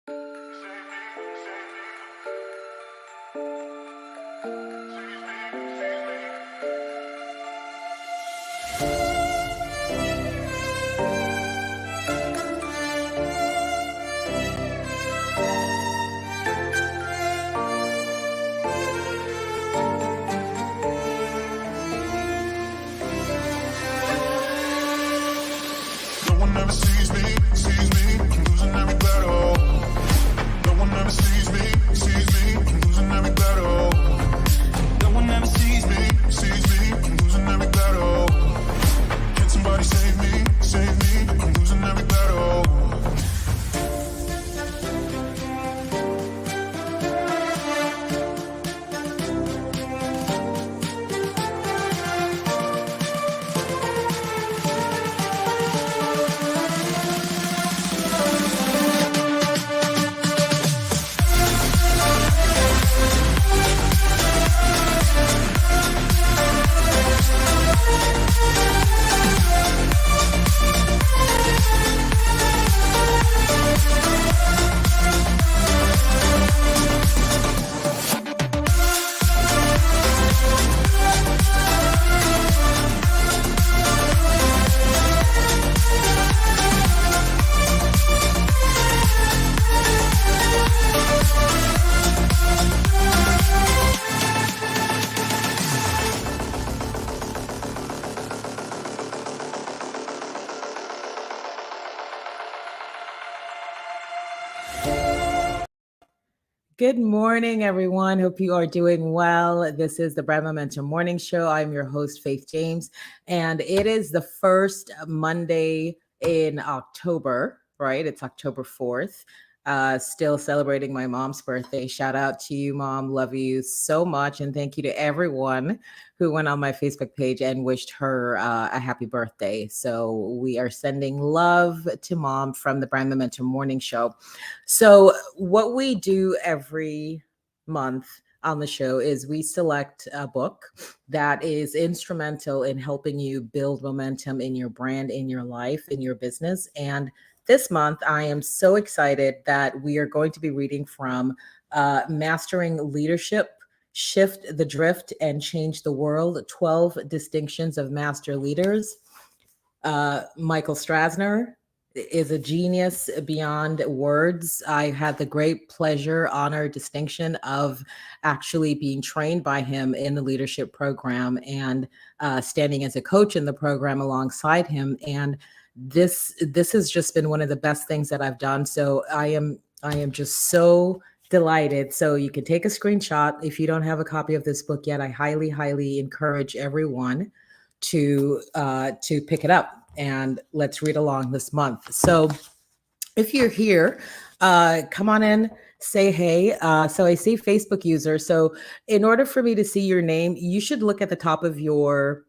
No one ever sees me, I'm losing every battle. No one ever sees me, I'm losing every battle. No one ever sees me, I'm losing every battle. Can somebody save me, I'm losing every battle. Good morning, everyone. Hope you are doing well. This is the Brand Momentum Morning Show. I'm your host, Faith James, and it is the first Monday in October, right? It's October 4th. Still celebrating my mom's birthday. Shout out to you, Mom. Love you so much. And thank you to everyone who went on my Facebook page and wished her a happy birthday. So we are sending love to Mom from the Brand Momentum Morning Show. So what we do every month on the show is we select a book that is instrumental in helping you build momentum in your brand, in your life, in your business. And this month, I am so excited that we are going to be reading from Mastering Leadership, Shift the Drift and Change the World, 12 Distinctions of Master Leaders. Michael Strasner is a genius beyond words. I had the great pleasure, honor, distinction of actually being trained by him in the leadership program and standing as a coach in the program alongside him. And this has just been one of the best things that I've done. So I am just so delighted. So you can take a screenshot. If you don't have a copy of this book yet, I highly, highly encourage everyone to pick it up and let's read along this month. So if you're here, come on in, say hey. So I see Facebook user. So in order for me to see your name, you should look at the top of the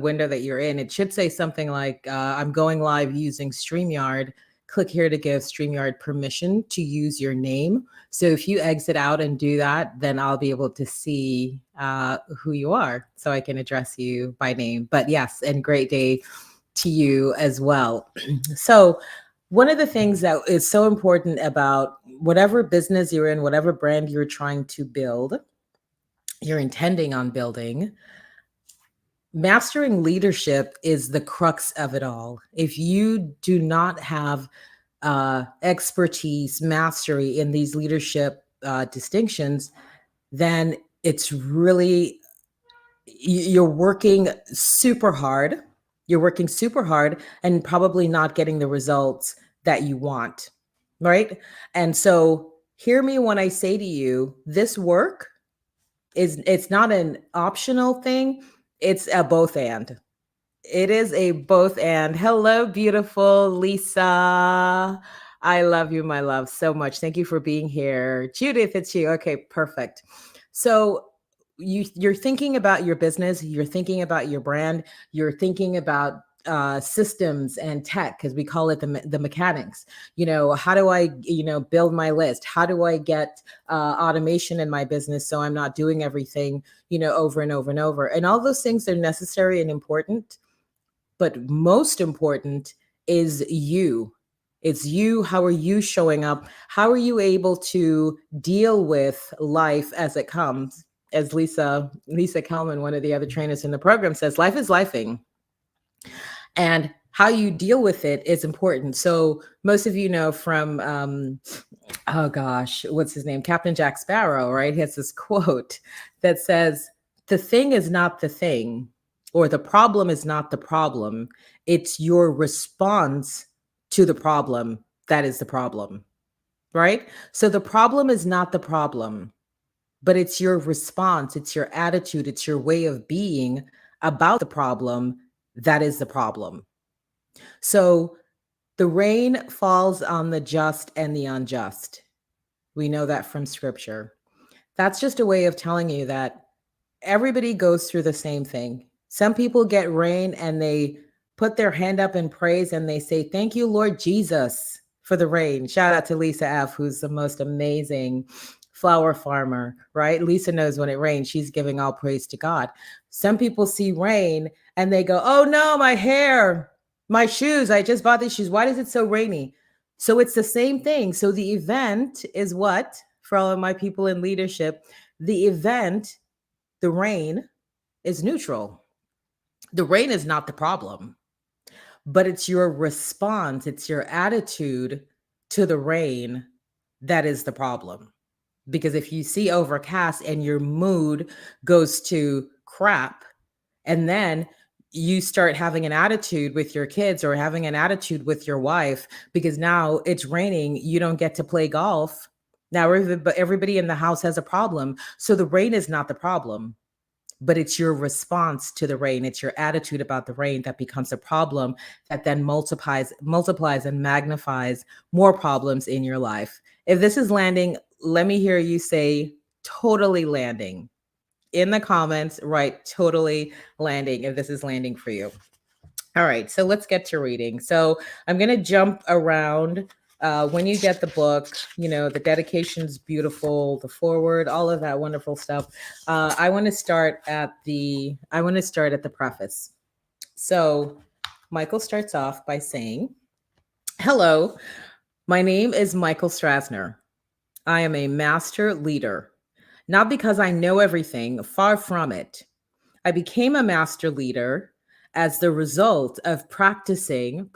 window that you're in. It should say something like, I'm going live using StreamYard. Click here to give StreamYard permission to use your name. So if you exit out and do that, then I'll be able to see who you are so I can address you by name. But yes, and great day to you as well. So one of the things that is so important about whatever business you're in, whatever brand you're trying to build, you're intending on building, mastering leadership is the crux of it all. If you do not have expertise, mastery in these leadership distinctions, then it's really, you're working super hard. You're working super hard and probably not getting the results that you want, right? And so hear me when I say to you, this work it's not an optional thing. It's a both and. It is a both and. Hello, beautiful Lisa. I love you, my love, so much. Thank you for being here. Judith, it's you. Okay, perfect. So you're thinking about your business, you're thinking about your brand, you're thinking about systems and tech, because we call it the mechanics. How do I build my list? How do I get automation in my business so I'm not doing everything over and over and over? And all those things are necessary and important, but most important is you. It's you. How are you showing up? How are you able to deal with life as it comes? As Lisa Kelman, one of the other trainers in the program, says, life is lifing. And how you deal with it is important. So most of you know from oh gosh, what's his name? Captain Jack Sparrow, right? He has this quote that says, the thing is not the thing, or the problem is not the problem. It's your response to the problem that is the problem, right? So the problem is not the problem, but it's your response, it's your attitude, it's your way of being about the problem that is the problem. So the rain falls on the just and the unjust. We know that from scripture. That's just a way of telling you that everybody goes through the same thing. Some people get rain and they put their hand up in praise and they say, thank you, Lord Jesus, for the rain. Shout out to Lisa F., who's the most amazing flower farmer, right? Lisa knows when it rains, she's giving all praise to God. Some people see rain and they go, oh no, my hair, my shoes, I just bought these shoes. Why is it so rainy? So it's the same thing. So the event is what, for all of my people in leadership, the event, the rain, is neutral. The rain is not the problem, but it's your response, it's your attitude to the rain that is the problem. Because if you see overcast and your mood goes to crap, and then you start having an attitude with your kids or having an attitude with your wife because now it's raining, you don't get to play golf. Now everybody in the house has a problem. So the rain is not the problem, but it's your response to the rain. It's your attitude about the rain that becomes a problem that then multiplies and magnifies more problems in your life. If this is landing, let me hear you say totally landing. In the comments, write totally landing if this is landing for you. All right, so let's get to reading. So I'm going to jump around. When you get the book, you know, the dedication's beautiful, the foreword, all of that wonderful stuff. I want to start at the preface. So Michael starts off by saying, hello, my name is Michael Strasner. I am a master leader. Not because I know everything, far from it. I became a master leader as the result of practicing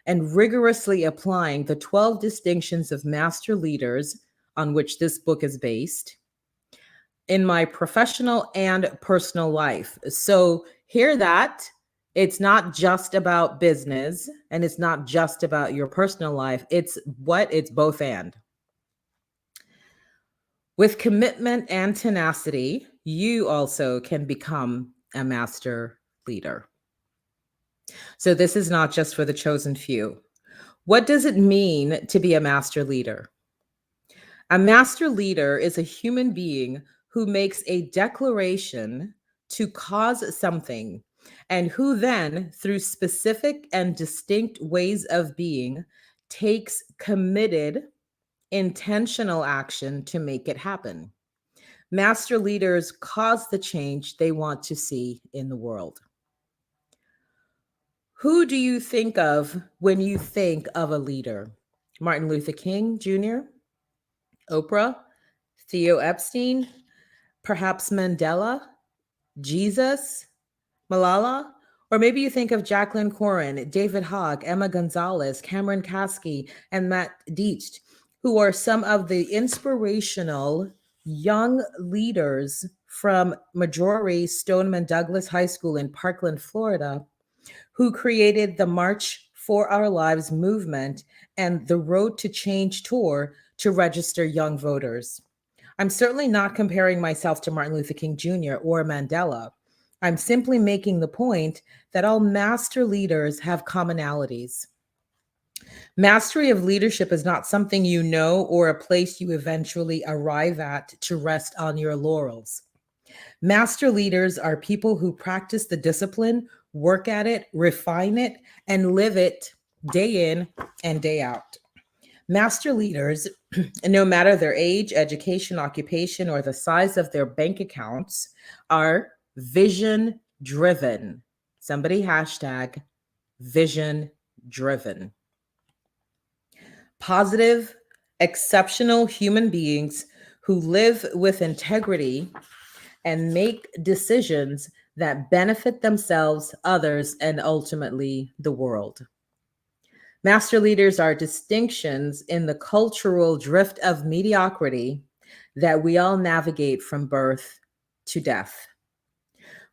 and rigorously applying the 12 distinctions of master leaders on which this book is based in my professional and personal life. So hear that. It's not just about business and it's not just about your personal life. It's both and. With commitment and tenacity, you also can become a master leader. So this is not just for the chosen few. What does it mean to be a master leader? A master leader is a human being who makes a declaration to cause something and who then, through specific and distinct ways of being, takes committed, intentional action to make it happen. Master leaders cause the change they want to see in the world. Who do you think of when you think of a leader? Martin Luther King Jr., Oprah, Theo Epstein, perhaps Mandela, Jesus, Malala? Or maybe you think of Jacqueline Corin, David Hogg, Emma Gonzalez, Cameron Kasky, and Matt Dietz, who are some of the inspirational young leaders from Majority Stoneman Douglas High School in Parkland, Florida, who created the March for Our Lives movement and the Road to Change tour to register young voters. I'm certainly not comparing myself to Martin Luther King Jr. or Mandela. I'm simply making the point that all master leaders have commonalities. Mastery of leadership is not something you know or a place you eventually arrive at to rest on your laurels. Master leaders are people who practice the discipline, work at it, refine it, and live it day in and day out. Master leaders, no matter their age, education, occupation, or the size of their bank accounts, are vision driven. Somebody hashtag vision driven. Positive, exceptional human beings who live with integrity and make decisions that benefit themselves, others, and ultimately the world. Master leaders are distinctions in the cultural drift of mediocrity that we all navigate from birth to death.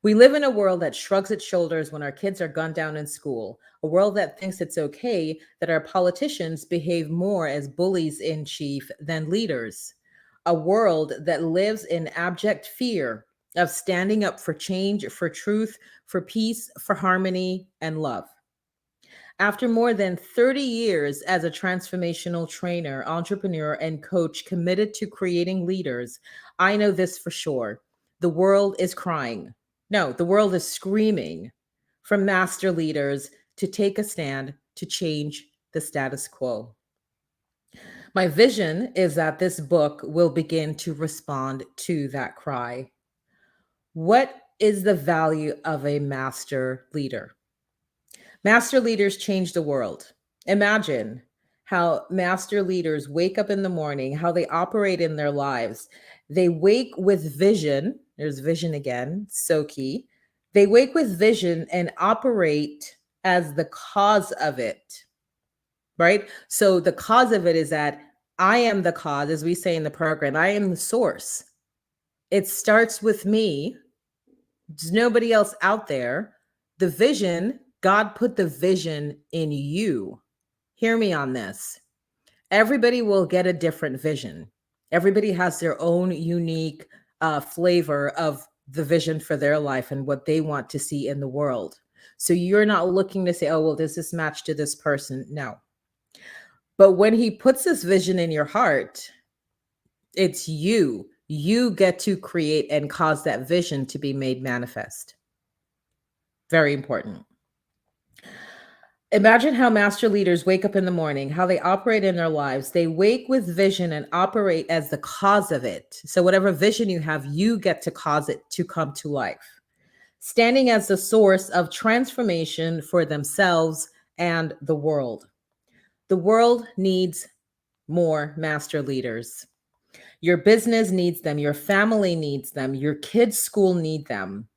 We live in a world that shrugs its shoulders when our kids are gunned down in school, a world that thinks it's okay that our politicians behave more as bullies in chief than leaders, a world that lives in abject fear of standing up for change, for truth, for peace, for harmony, and love. After more than 30 years as a transformational trainer, entrepreneur, and coach committed to creating leaders, I know this for sure. The world is crying. No, the world is screaming for master leaders to take a stand to change the status quo. My vision is that this book will begin to respond to that cry. What is the value of a master leader? Master leaders change the world. Imagine how master leaders wake up in the morning, how they operate in their lives. They wake with vision. There's vision again, so key. They wake with vision and operate as the cause of it, right? So the cause of it is that I am the cause, as we say in the program, I am the source. It starts with me. There's nobody else out there. The vision, God put the vision in you. Hear me on this. Everybody will get a different vision. Everybody has their own unique flavor of the vision for their life and what they want to see in the world. So you're not looking to say, oh, well, does this match to this person? No. But when he puts this vision in your heart, it's you. You get to create and cause that vision to be made manifest. Very important. Imagine how master leaders wake up in the morning, how they operate in their lives. They wake with vision and operate as the cause of it. So whatever vision you have, you get to cause it to come to life. Standing as the source of transformation for themselves and the world. The world needs more master leaders. Your business needs them. Your family needs them. Your kids' school need them.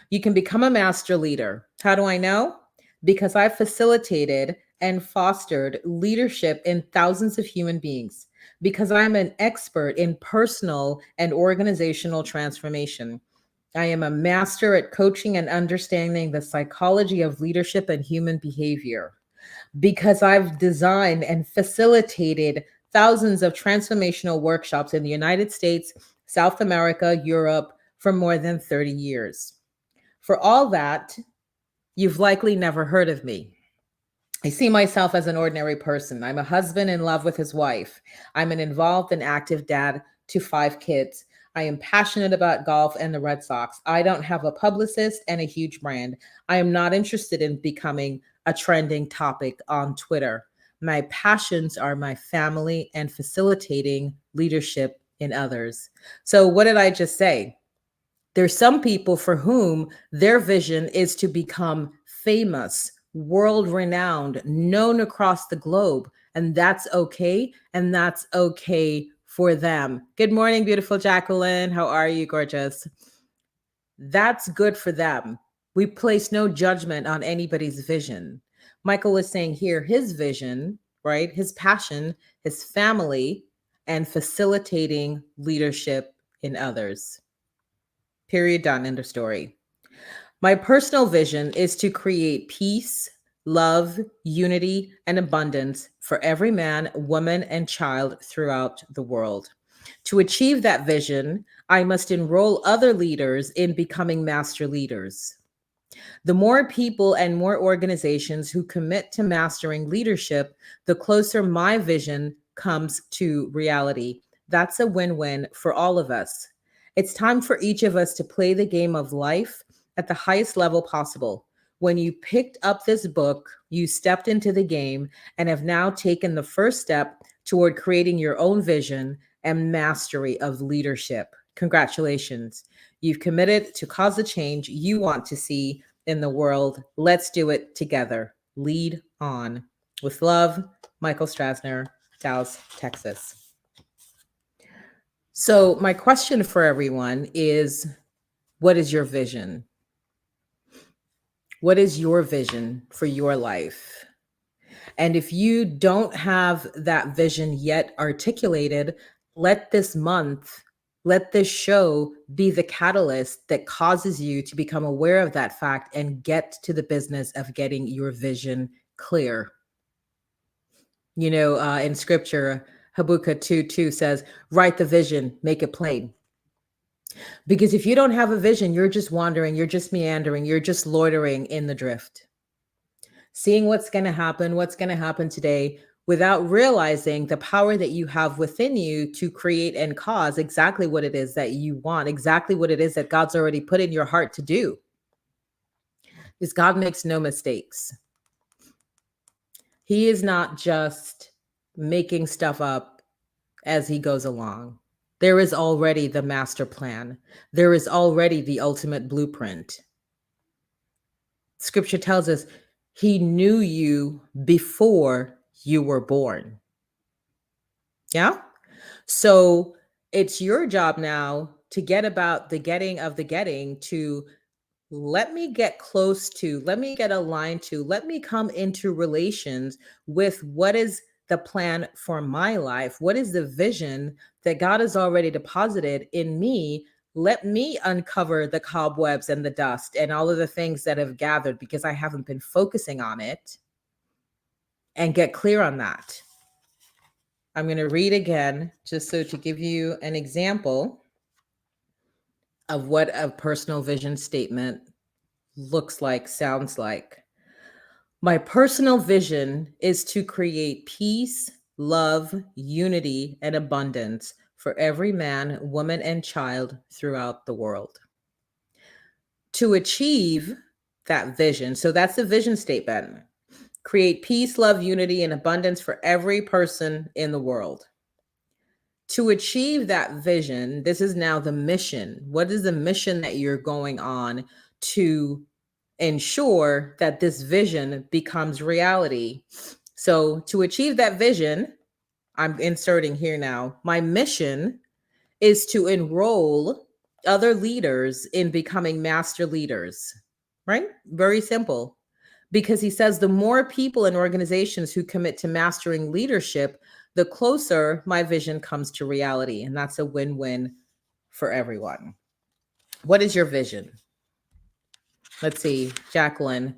You can become a master leader. How do I know? Because I've facilitated and fostered leadership in thousands of human beings. Because I'm an expert in personal and organizational transformation. I am a master at coaching and understanding the psychology of leadership and human behavior. Because I've designed and facilitated thousands of transformational workshops in the United States, South America, Europe for more than 30 years. For all that, you've likely never heard of me. I see myself as an ordinary person. I'm a husband in love with his wife. I'm an involved and active dad to 5 kids. I am passionate about golf and the Red Sox. I don't have a publicist and a huge brand. I am not interested in becoming a trending topic on Twitter. My passions are my family and facilitating leadership in others. So what did I just say? There's some people for whom their vision is to become famous, world-renowned, known across the globe, and that's okay, and that's okay for them. Good morning, beautiful Jacqueline. How are you, gorgeous? That's good for them. We place no judgment on anybody's vision. Michael is saying here his vision, right? His passion, his family, and facilitating leadership in others. Period, done, end of story. My personal vision is to create peace, love, unity, and abundance for every man, woman, and child throughout the world. To achieve that vision, I must enroll other leaders in becoming master leaders. The more people and more organizations who commit to mastering leadership, the closer my vision comes to reality. That's a win-win for all of us. It's time for each of us to play the game of life at the highest level possible. When you picked up this book, you stepped into the game and have now taken the first step toward creating your own vision and mastery of leadership. Congratulations. You've committed to cause the change you want to see in the world. Let's do it together. Lead On. With love, Michael Strasner, Dallas, Texas. So my question for everyone is, what is your vision? What is your vision for your life? And if you don't have that vision yet articulated, let this month, let this show be the catalyst that causes you to become aware of that fact and get to the business of getting your vision clear. You know, in scripture, Habakkuk 2:2 says, write the vision, make it plain. Because if you don't have a vision, you're just wandering, you're just meandering, you're just loitering in the drift, seeing what's going to happen today, without realizing the power that you have within you to create and cause exactly what it is that you want, exactly what it is that God's already put in your heart to do. Because God makes no mistakes. He is not just making stuff up as he goes along. There is already the master plan. There is already the ultimate blueprint. Scripture tells us he knew you before you were born. Yeah? So it's your job now to get about the getting of the getting, to let me get close to, let me get aligned to, let me come into relations with what is the plan for my life. What is the vision that God has already deposited in me? Let me uncover the cobwebs and the dust and all of the things that have gathered because I haven't been focusing on it, and get clear on that. I'm going to read again just so to give you an example of what a personal vision statement looks like, sounds like. My personal vision is to create peace, love, unity, and abundance for every man, woman, and child throughout the world. To achieve that vision, so that's the vision statement. Create peace, love, unity, and abundance for every person in the world. To achieve that vision, this is now the mission. What is the mission that you're going on to ensure that this vision becomes reality? So to achieve that vision, I'm inserting here now, my mission is to enroll other leaders in becoming master leaders, right? Very simple. Because he says the more people and organizations who commit to mastering leadership, the closer my vision comes to reality. And that's a win-win for everyone. What is your vision? Let's see, Jacqueline.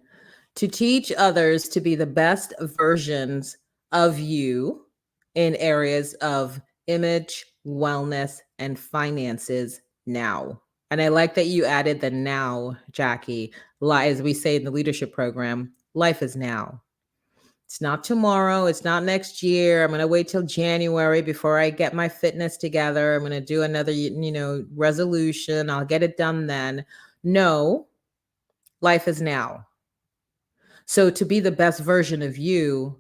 To teach others to be the best versions of you in areas of image, wellness, and finances now. And I like that you added the now, Jackie. As we say in the leadership program, life is now. It's not tomorrow. It's not next year. I'm going to wait till January before I get my fitness together. I'm going to do another, resolution. I'll get it done then. No, life is now. So to be the best version of you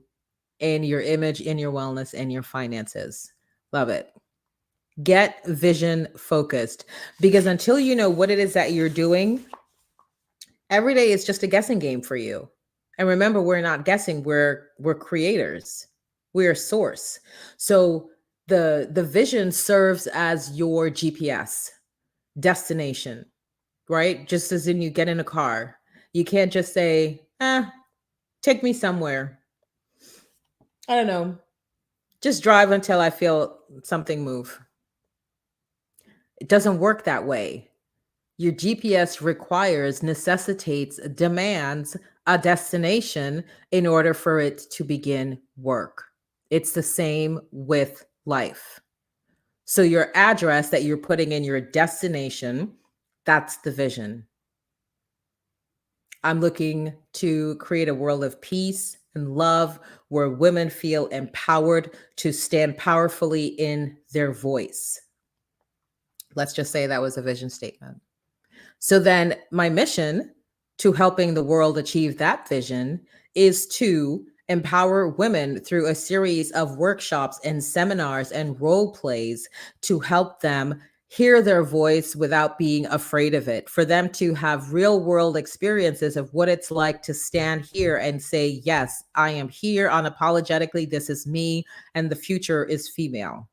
in your image, in your wellness, and your finances. Love it. Get vision focused, because until you know what it is that you're doing, every day is just a guessing game for you. And remember, we're not guessing, we're creators. We're source. So the vision serves as your GPS destination, right? Just as in you get in a car. You can't just say, take me somewhere. I don't know. Just drive until I feel something move. It doesn't work that way. Your GPS requires, necessitates, demands a destination in order for it to begin work. It's the same with life. So your address that you're putting in your destination, that's the vision. I'm looking to create a world of peace and love where women feel empowered to stand powerfully in their voice. Let's just say that was a vision statement. So then my mission to helping the world achieve that vision is to empower women through a series of workshops and seminars and role plays to help them hear their voice without being afraid of it, for them to have real world experiences of what it's like to stand here and say, yes, I am here unapologetically. This is me, and the future is female.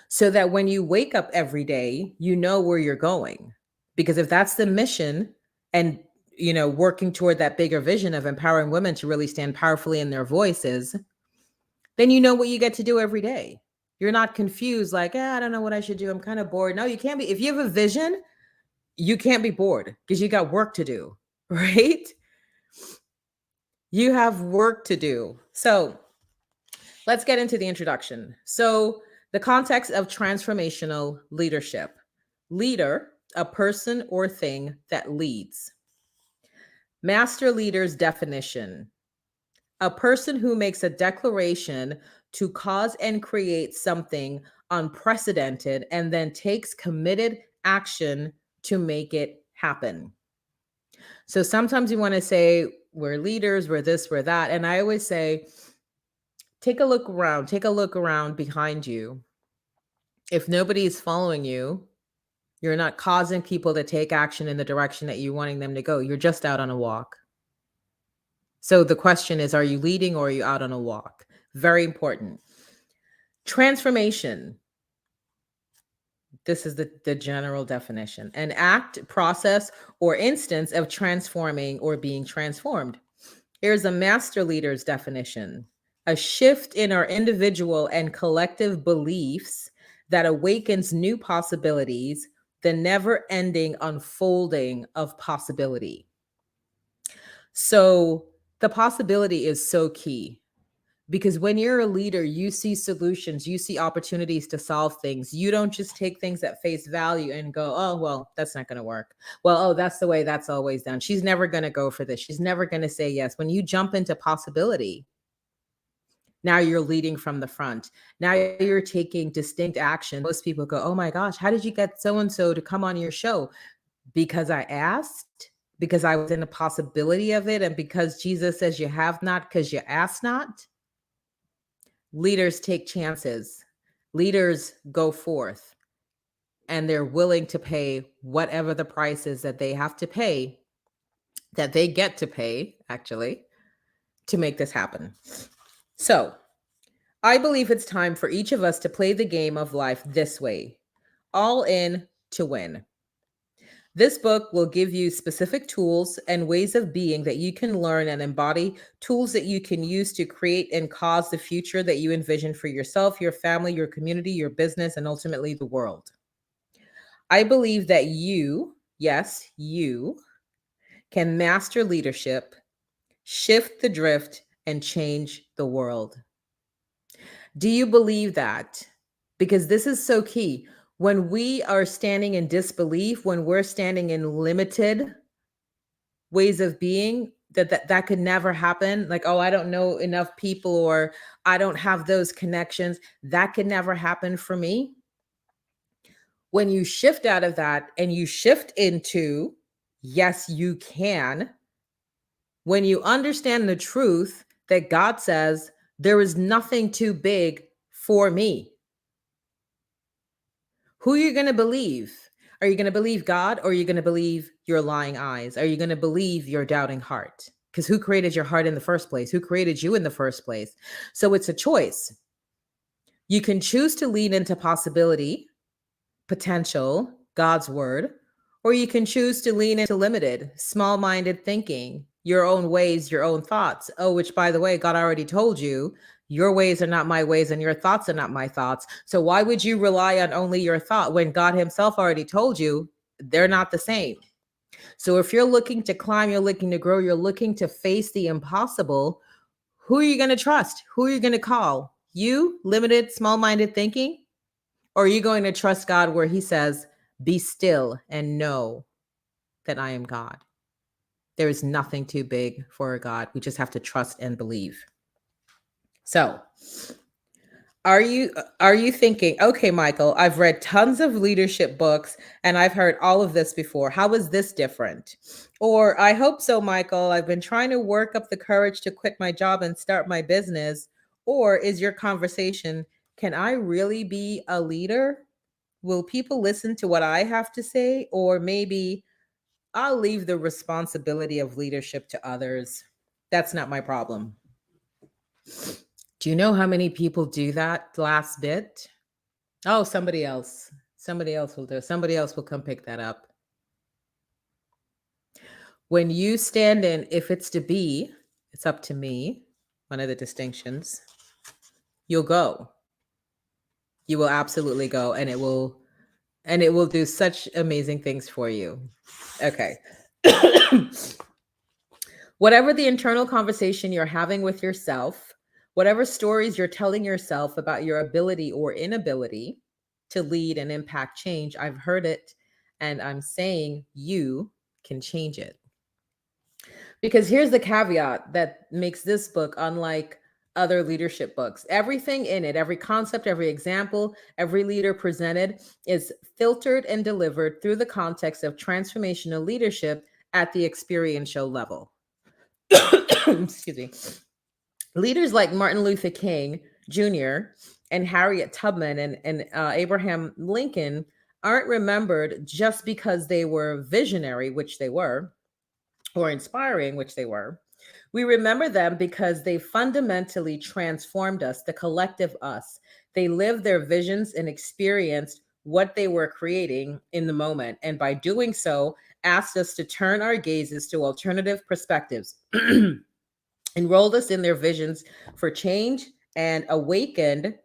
So that when you wake up every day, you know where you're going. Because if that's the mission, and working toward that bigger vision of empowering women to really stand powerfully in their voices, then you know what you get to do every day. You're not confused, like, I don't know what I should do. I'm kind of bored. No, you can't be. If you have a vision, you can't be bored because you got work to do, right? You have work to do. So let's get into the introduction. So, the context of transformational leadership. Leader, a person or thing that leads. Master leader's definition. A person who makes a declaration to cause and create something unprecedented and then takes committed action to make it happen. So sometimes you want to say, we're leaders, we're this, we're that. And I always say, take a look around behind you. If nobody is following you, you're not causing people to take action in the direction that you're wanting them to go. You're just out on a walk. So the question is, are you leading or are you out on a walk? Very important. Transformation. This is the general definition. An act, process, or instance of transforming or being transformed. Here's a master leader's definition. A shift in our individual and collective beliefs that awakens new possibilities, the never-ending unfolding of possibility. So the possibility is so key. Because when you're a leader, you see solutions, you see opportunities to solve things. You don't just take things at face value and go, oh, well, that's not going to work. Well, oh, that's the way that's always done. She's never going to go for this. She's never going to say yes. When you jump into possibility, now you're leading from the front. Now you're taking distinct action. Most people go, oh my gosh, how did you get so-and-so to come on your show? Because I asked, because I was in a possibility of it, and because Jesus says you have not because you ask not. Leaders take chances. Leaders go forth, and they're willing to pay whatever the price is that they have to pay, that they get to pay, actually, to make this happen. So I believe it's time for each of us to play the game of life this way, all in to win. This book will give you specific tools and ways of being that you can learn and embody, tools that you can use to create and cause the future that you envision for yourself, your family, your community, your business, and ultimately the world. I believe that you, yes, you, can master leadership, shift the drift, and change the world. Do you believe that? Because this is so key. When we are standing in disbelief, when we're standing in limited ways of being, that could never happen. Like, oh, I don't know enough people, or I don't have those connections. That could never happen for me. When you shift out of that and you shift into, yes, you can. When you understand the truth that God says, there is nothing too big for me. Who are you going to believe? Are you going to believe God, or are you going to believe your lying eyes? Are you going to believe your doubting heart? Because who created your heart in the first place? Who created you in the first place? So it's a choice. You can choose to lean into possibility, potential, God's word, or you can choose to lean into limited, small-minded thinking, your own ways, your own thoughts. Oh, which, by the way, God already told you, your ways are not my ways and your thoughts are not my thoughts. So why would you rely on only your thought when God himself already told you they're not the same? So if you're looking to climb, you're looking to grow, you're looking to face the impossible, who are you going to trust? Who are you going to call? You, limited, small-minded thinking? Or are you going to trust God where he says, be still and know that I am God? There is nothing too big for a God. We just have to trust and believe. So are you thinking, okay, Michael, I've read tons of leadership books and I've heard all of this before. How is this different? Or I hope so, Michael. I've been trying to work up the courage to quit my job and start my business. Or is your conversation, can I really be a leader? Will people listen to what I have to say? Or maybe I'll leave the responsibility of leadership to others. That's not my problem. Do you know how many people do that last bit? Oh, somebody else. Somebody else will do it. Somebody else will come pick that up. When you stand in, if it's to be, it's up to me, one of the distinctions, you'll go. You will absolutely go, and it will do such amazing things for you. Okay. Whatever the internal conversation you're having with yourself, whatever stories you're telling yourself about your ability or inability to lead and impact change, I've heard it, and I'm saying you can change it. Because here's the caveat that makes this book unlike other leadership books. Everything in it, every concept, every example, every leader presented is filtered and delivered through the context of transformational leadership at the experiential level. Excuse me. Leaders like Martin Luther King Jr. and Harriet Tubman and Abraham Lincoln aren't remembered just because they were visionary, which they were, or inspiring, which they were. We remember them because they fundamentally transformed us, the collective us. They lived their visions and experienced what they were creating in the moment. And by doing so, asked us to turn our gazes to alternative perspectives, enrolled us in their visions for change, and awakened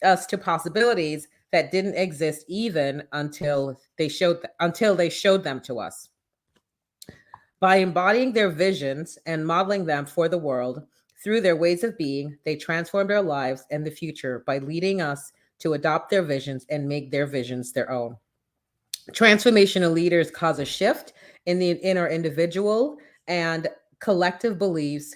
us to possibilities that didn't exist even until they showed them to us. By embodying their visions and modeling them for the world through their ways of being, they transformed our lives and the future by leading us to adopt their visions and make their visions their own. Transformational leaders cause a shift in our individual and collective beliefs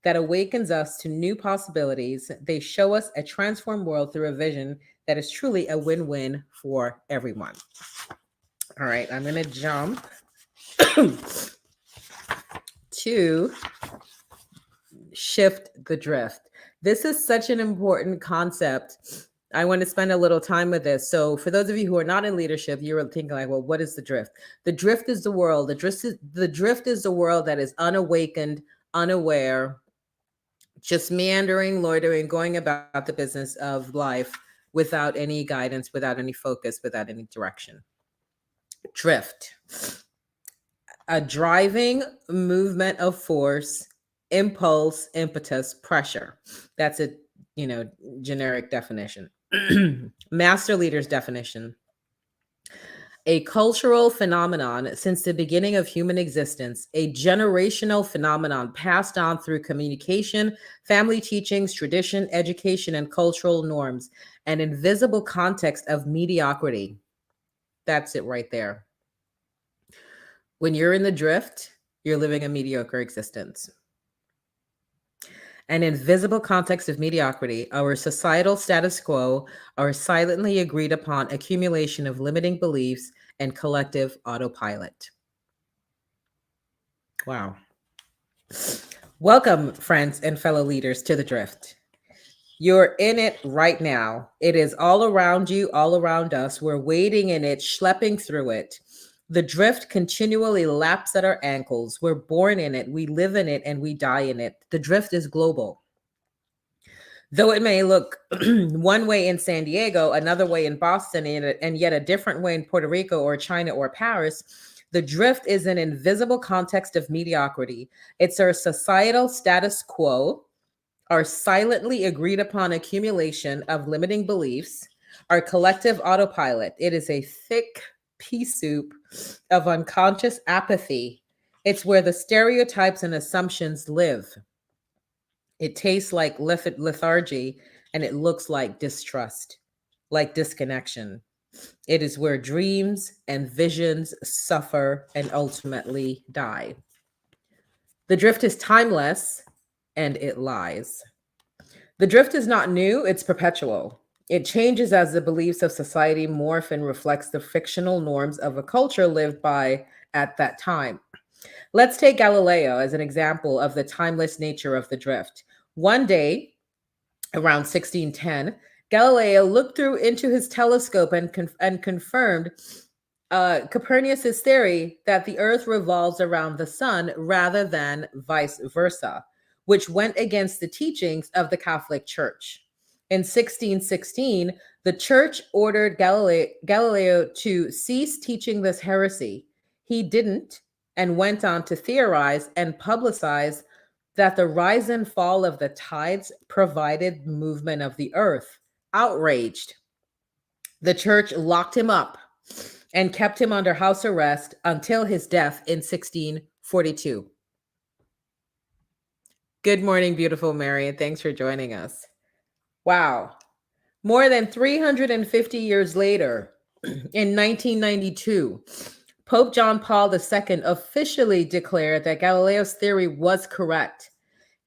that awakens us to new possibilities. They show us a transformed world through a vision that is truly a win-win for everyone. All right, I'm going to jump to shift the drift. This is such an important concept. I want to spend a little time with this. So for those of you who are not in leadership, you're thinking like, well, what is the drift? The drift is the world. The drift is the world that is unawakened, unaware, just meandering, loitering, going about the business of life without any guidance, without any focus, without any direction. Drift. A driving movement of force, impulse, impetus, pressure. That's a generic definition. Master leader's definition. A cultural phenomenon since the beginning of human existence, a generational phenomenon passed on through communication, family teachings, tradition, education, and cultural norms, an invisible context of mediocrity. That's it right there. When you're in the drift, you're living a mediocre existence. An invisible context of mediocrity, our societal status quo, our silently agreed upon accumulation of limiting beliefs and collective autopilot. Wow. Welcome, friends and fellow leaders, to the drift. You're in it right now. It is all around you, all around us. We're wading in it, schlepping through it. The drift continually laps at our ankles. We're born in it, we live in it, and we die in it. The drift is global. Though it may look one way in San Diego, another way in Boston, and yet a different way in Puerto Rico or China or Paris, the drift is an invisible context of mediocrity. It's our societal status quo, our silently agreed upon accumulation of limiting beliefs, our collective autopilot. It is a thick pea soup of unconscious apathy. It's where the stereotypes and assumptions live. It tastes like lethargy, and it looks like distrust, like disconnection. It is where dreams and visions suffer and ultimately die. The drift is timeless, and it lies. The drift is not new, it's perpetual. It changes as the beliefs of society morph and reflects the fictional norms of a culture lived by at that time. Let's take Galileo as an example of the timeless nature of the drift. One day, around 1610, Galileo looked through into his telescope and confirmed Copernicus's theory that the Earth revolves around the sun rather than vice versa, which went against the teachings of the Catholic Church. In 1616, the Church ordered Galileo to cease teaching this heresy. He didn't, and went on to theorize and publicize that the rise and fall of the tides provided movement of the Earth. Outraged, the Church locked him up and kept him under house arrest until his death in 1642. Good morning, beautiful Mary, and thanks for joining us. Wow. More than 350 years later, in 1992, Pope John Paul II officially declared that Galileo's theory was correct.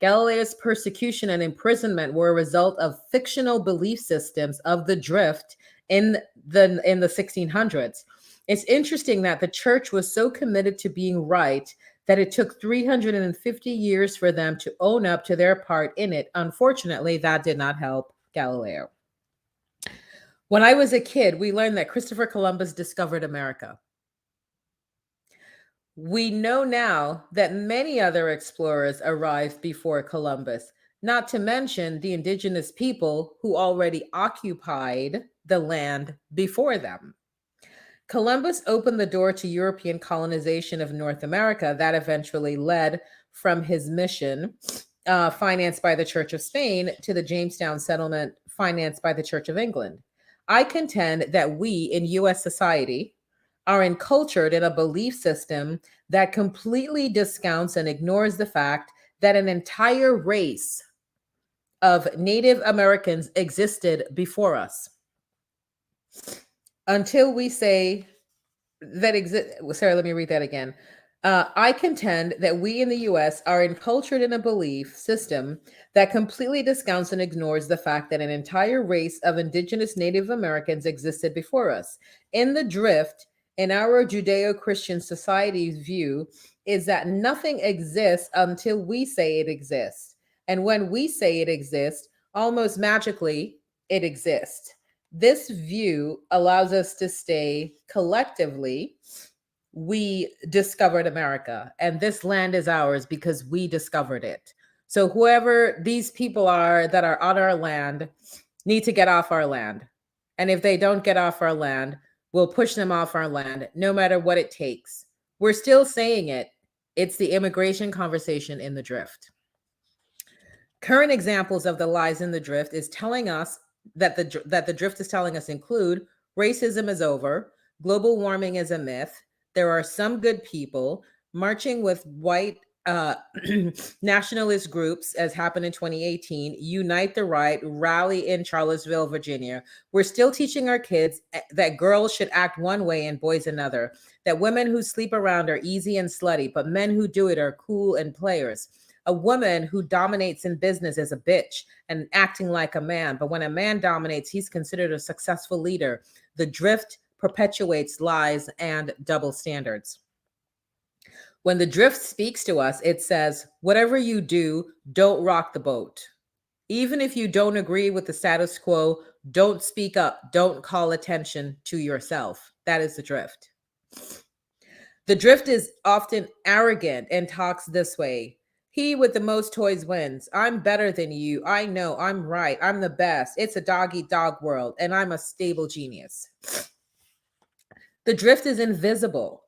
Galileo's persecution and imprisonment were a result of fictional belief systems of the drift in the 1600s. It's interesting that the church was so committed to being right that it took 350 years for them to own up to their part in it. Unfortunately, that did not help Galileo. When I was a kid, we learned that Christopher Columbus discovered America. We know now that many other explorers arrived before Columbus, not to mention the indigenous people who already occupied the land before them. Columbus opened the door to European colonization of North America that eventually led from his mission, financed by the Church of Spain, to the Jamestown settlement financed by the Church of England. I contend that we in US society are encultured in a belief system that completely discounts and ignores the fact that an entire race of Native Americans existed before us. Until we say that sorry, let me read that again. I contend that we in the US are encultured in a belief system that completely discounts and ignores the fact that an entire race of indigenous Native Americans existed before us. In the drift, in our Judeo-Christian society's view, is that nothing exists until we say it exists. And when we say it exists, almost magically, it exists. This view allows us to stay collectively. We discovered America, and this land is ours because we discovered it. So whoever these people are that are on our land need to get off our land. And if they don't get off our land, we'll push them off our land, no matter what it takes. We're still saying it. It's the immigration conversation in the drift. Current examples of the lies in the drift is telling us that the drift is telling us include racism is over, global warming is a myth, there are some good people, marching with white nationalist groups, as happened in 2018, unite the right, rally in Charlottesville, Virginia. We're still teaching our kids that girls should act one way and boys another, that women who sleep around are easy and slutty, but men who do it are cool and players. A woman who dominates in business is a bitch and acting like a man. But when a man dominates, he's considered a successful leader. The drift perpetuates lies and double standards. When the drift speaks to us, it says, whatever you do, don't rock the boat. Even if you don't agree with the status quo, don't speak up. Don't call attention to yourself. That is the drift. The drift is often arrogant and talks this way. He with the most toys wins. I'm better than you. I know. I'm right. I'm the best. It's a dog-eat-dog world, and I'm a stable genius. The drift is invisible,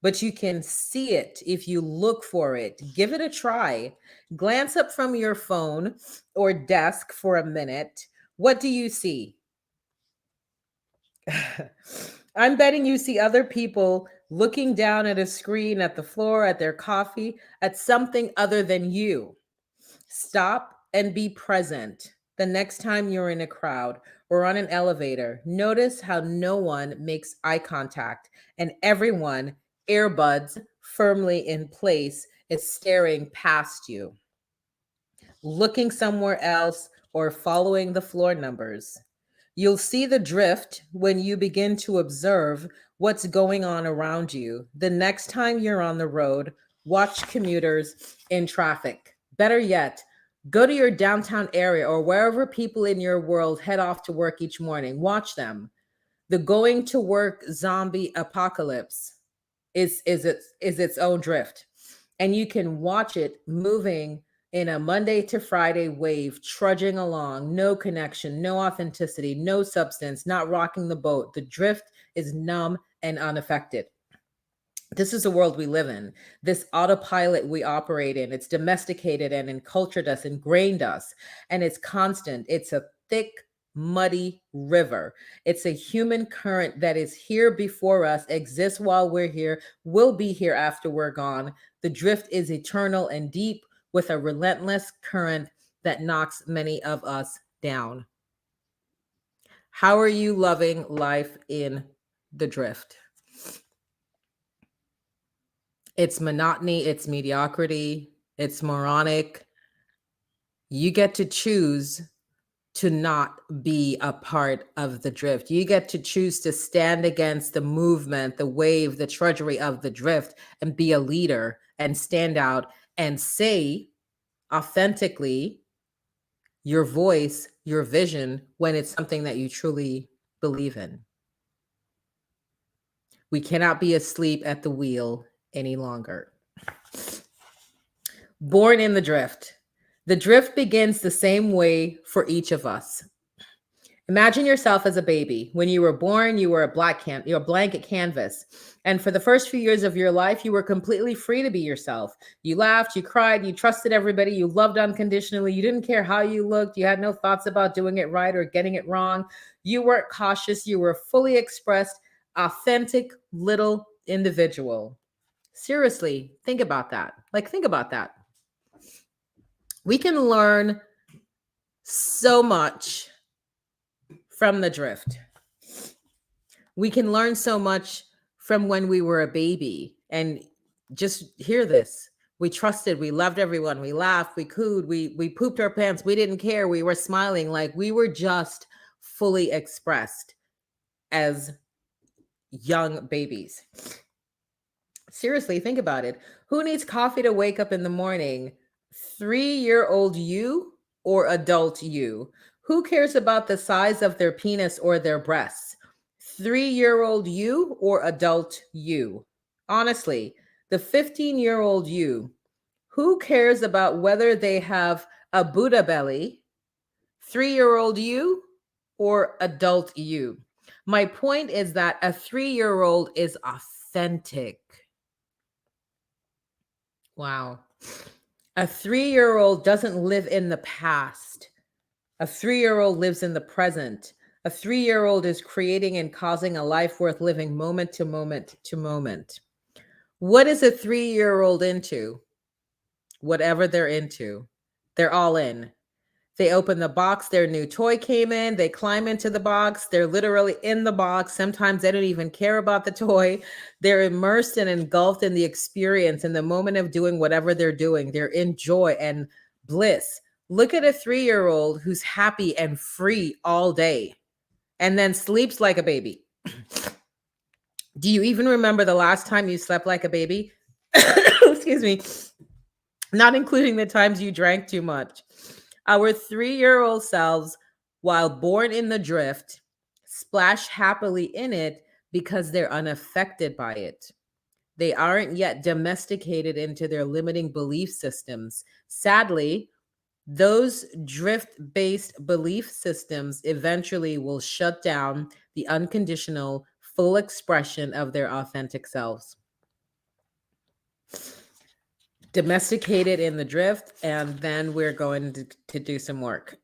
but you can see it if you look for it. Give it a try. Glance up from your phone or desk for a minute. What do you see? I'm betting you see other people looking down at a screen, at the floor, at their coffee, at something other than you. Stop and be present. The next time you're in a crowd or on an elevator, notice how no one makes eye contact and everyone, earbuds firmly in place, is staring past you, looking somewhere else or following the floor numbers. You'll see the drift when you begin to observe what's going on around you. The next time you're on the road, watch commuters in traffic. Better yet, Go to your downtown area or wherever people in your world head off to work each morning. Watch them. The going to work zombie apocalypse is its own drift. And you can watch it moving in a Monday to Friday wave, trudging along, no connection, no authenticity, no substance, not rocking the boat. The drift is numb and unaffected. This is the world we live in. This autopilot we operate in, it's domesticated and encultured us, ingrained us, and it's constant. It's a thick, muddy river. It's a human current that is here before us, exists while we're here, will be here after we're gone. The drift is eternal and deep, with a relentless current that knocks many of us down. How are you loving life in the drift? It's monotony, it's mediocrity, it's moronic. You get to choose to not be a part of the drift. You get to choose to stand against the movement, the wave, the trudgery of the drift, and be a leader and stand out and say authentically your voice, your vision, when it's something that you truly believe in. We cannot be asleep at the wheel any longer. Born in the drift. The drift begins the same way for each of us. Imagine yourself as a baby. When you were born, you were a blanket canvas. And for the first few years of your life, you were completely free to be yourself. You laughed, you cried, you trusted everybody, you loved unconditionally. You didn't care how you looked. You had no thoughts about doing it right or getting it wrong. You weren't cautious. You were fully expressed, authentic little individual. Seriously, think about that. Think about that. We can learn so much from the drift. We can learn so much from when we were a baby. And just hear this. We trusted, we loved everyone, we laughed, we cooed, we pooped our pants, we didn't care, we were smiling, like we were just fully expressed as young babies. Seriously, think about it. Who needs coffee to wake up in the morning? 3-year-old you or adult you? Who cares about the size of their penis or their breasts? 3-year-old you or adult you? Honestly, the 15-year-old you, who cares about whether they have a Buddha belly? 3-year-old you or adult you? My point is that a 3-year-old is authentic. Wow. A 3-year-old doesn't live in the past. A 3-year-old lives in the present. A 3-year-old is creating and causing a life worth living moment to moment to moment. What is a 3-year-old into? Whatever they're into, they're all in. They open the box, their new toy came in, they climb into the box, they're literally in the box. Sometimes they don't even care about the toy. They're immersed and engulfed in the experience, in the moment of doing whatever they're doing. They're in joy and bliss. Look at a 3-year-old who's happy and free all day and then sleeps like a baby. Do you even remember the last time you slept like a baby? Excuse me. Not including the times you drank too much. Our 3-year-old selves, while born in the drift, splash happily in it because they're unaffected by it. They aren't yet domesticated into their limiting belief systems. Sadly, those drift-based belief systems eventually will shut down the unconditional, full expression of their authentic selves. Domesticated in the drift, and then we're going to do some work.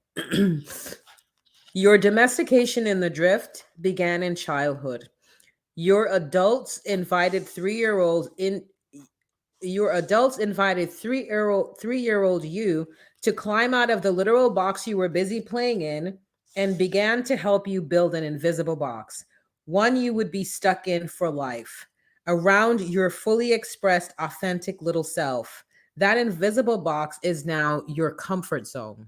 Your domestication in the drift began in childhood. Your adults invited 3-year-old you to climb out of the literal box you were busy playing in and began to help you build an invisible box, one you would be stuck in for life, around your fully expressed, authentic little self. That invisible box is now your comfort zone.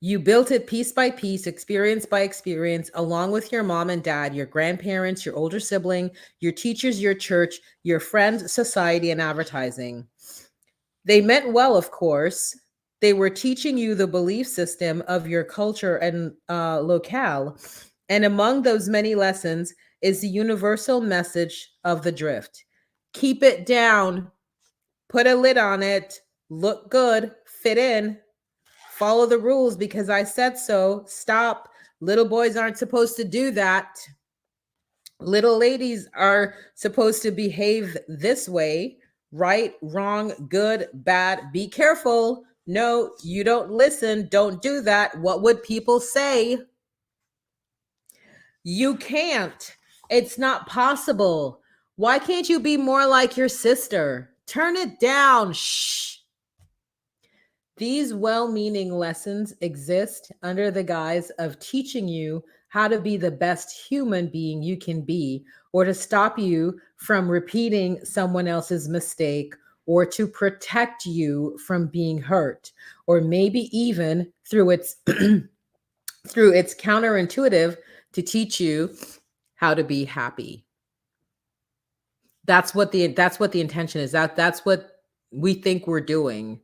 You built it piece by piece, experience by experience, along with your mom and dad, your grandparents, your older sibling, your teachers, your church, your friends, society, and advertising. They meant well, of course. They were teaching you the belief system of your culture and locale. And among those many lessons is the universal message of the drift. Keep it down, put a lid on it, look good, fit in, follow the rules because I said so. Stop. Little boys aren't supposed to do that. Little ladies are supposed to behave this way. Right, wrong, good, bad. Be careful. No, you don't listen. Don't do that. What would people say? You can't. It's not possible. Why can't you be more like your sister? Turn it down. Shh. These well meaning lessons exist under the guise of teaching you how to be the best human being you can be, or to stop you from repeating someone else's mistake, or to protect you from being hurt, or maybe even through its through its counterintuitive to teach you how to be happy. That's what the intention is. That's what we think we're doing.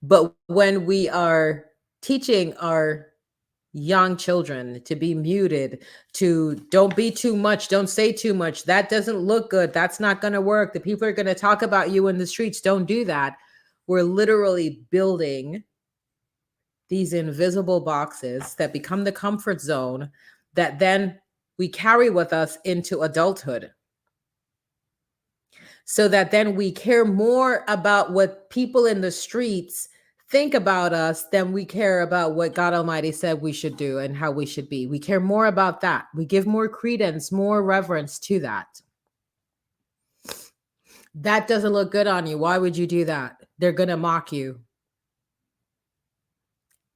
But when we are teaching our young children to be muted, to don't be too much, don't say too much, that doesn't look good, that's not going to work, the people are going to talk about you in the streets, don't do that. We're literally building these invisible boxes that become the comfort zone that then we carry with us into adulthood. So that then we care more about what people in the streets think about us than we care about what God Almighty said we should do and how we should be. We care more about that. We give more credence, more reverence to that. That doesn't look good on you. Why would you do that? They're going to mock you.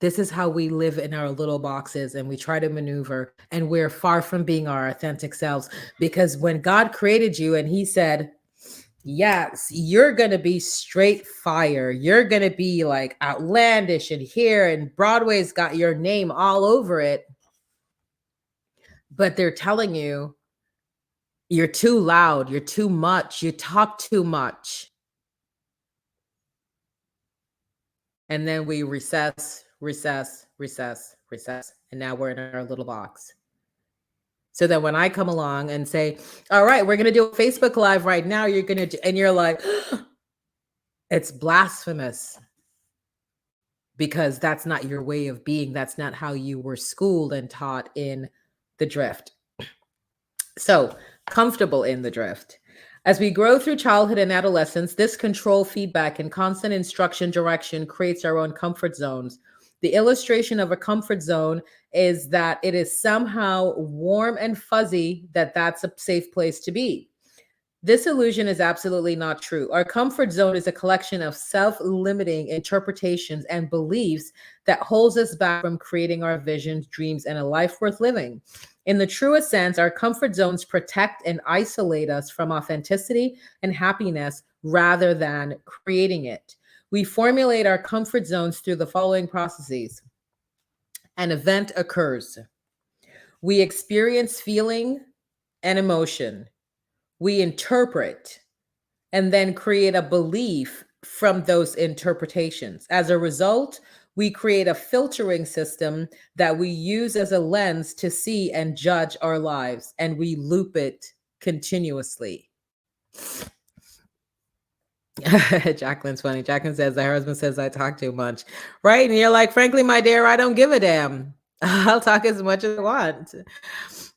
This is how we live in our little boxes and we try to maneuver, and we're far from being our authentic selves, because when God created you and he said, yes, you're going to be straight fire. You're going to be like outlandish and here, and Broadway's got your name all over it. But they're telling you, you're too loud. You're too much. You talk too much. And then we recess. And now we're in our little box. So that when I come along and say, all right, we're going to do a Facebook Live right now, you're going to, and you're like, it's blasphemous, because that's not your way of being. That's not how you were schooled and taught in the drift. So comfortable in the drift. As we grow through childhood and adolescence, this control, feedback, and constant instruction direction creates our own comfort zones. The illustration of a comfort zone is that it is somehow warm and fuzzy, that's a safe place to be. This illusion is absolutely not true. Our comfort zone is a collection of self-limiting interpretations and beliefs that holds us back from creating our visions, dreams, and a life worth living. In the truest sense, our comfort zones protect and isolate us from authenticity and happiness rather than creating it. We formulate our comfort zones through the following processes. An event occurs. We experience feeling and emotion. We interpret and then create a belief from those interpretations. As a result, we create a filtering system that we use as a lens to see and judge our lives, and we loop it continuously. Jacqueline's funny. Jacqueline says that her husband says I talk too much, right? And you're like, frankly, my dear, I don't give a damn. I'll talk as much as I want.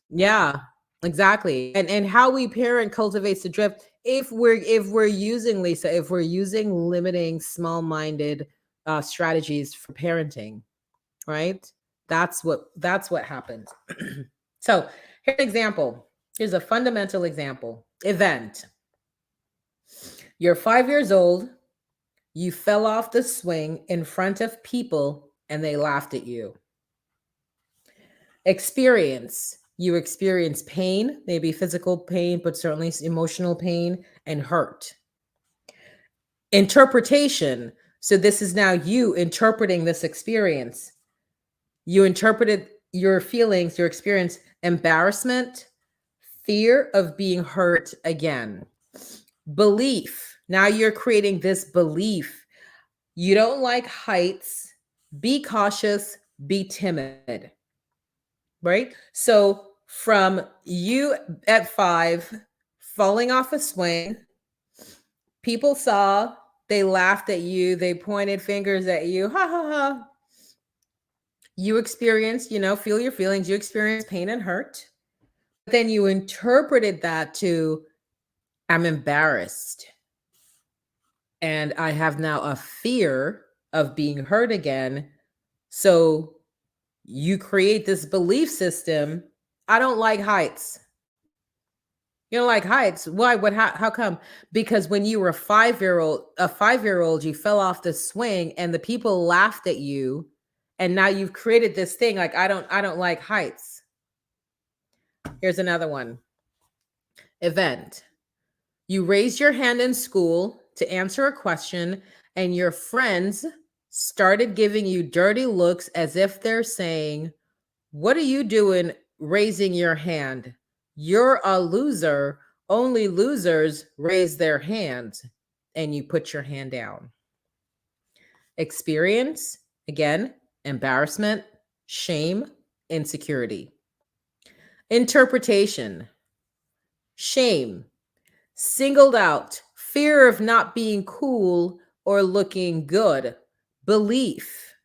Yeah, exactly. And how we parent cultivates the drift. If we're using, Lisa, if we're using limiting, small-minded strategies for parenting, right? That's what happens. So here's an example. Here's a fundamental example. Event. You're 5 years old. You fell off the swing in front of people and they laughed at you. Experience. You experience pain, maybe physical pain, but certainly emotional pain and hurt. Interpretation. So this is now you interpreting this experience. You interpreted your feelings, your experience, embarrassment, fear of being hurt again. Belief. Now you're creating this belief. You don't like heights. Be cautious. Be timid. Right? So from you at 5 falling off a swing, people saw, they laughed at you, they pointed fingers at you, ha ha ha. You experienced, feel your feelings, you experienced pain and hurt. But then you interpreted that to, I'm embarrassed. And I have now a fear of being hurt again. So you create this belief system. I don't like heights. You don't like heights. Why? How come? Because when you were a 5-year-old, you fell off the swing and the people laughed at you. And now you've created this thing like, I don't like heights. Here's another one. Event. You raised your hand in school to answer a question, and your friends started giving you dirty looks as if they're saying, what are you doing raising your hand? You're a loser. Only losers raise their hands. And you put your hand down. Experience, again, embarrassment, shame, insecurity. Interpretation, shame, singled out, fear of not being cool or looking good. Belief,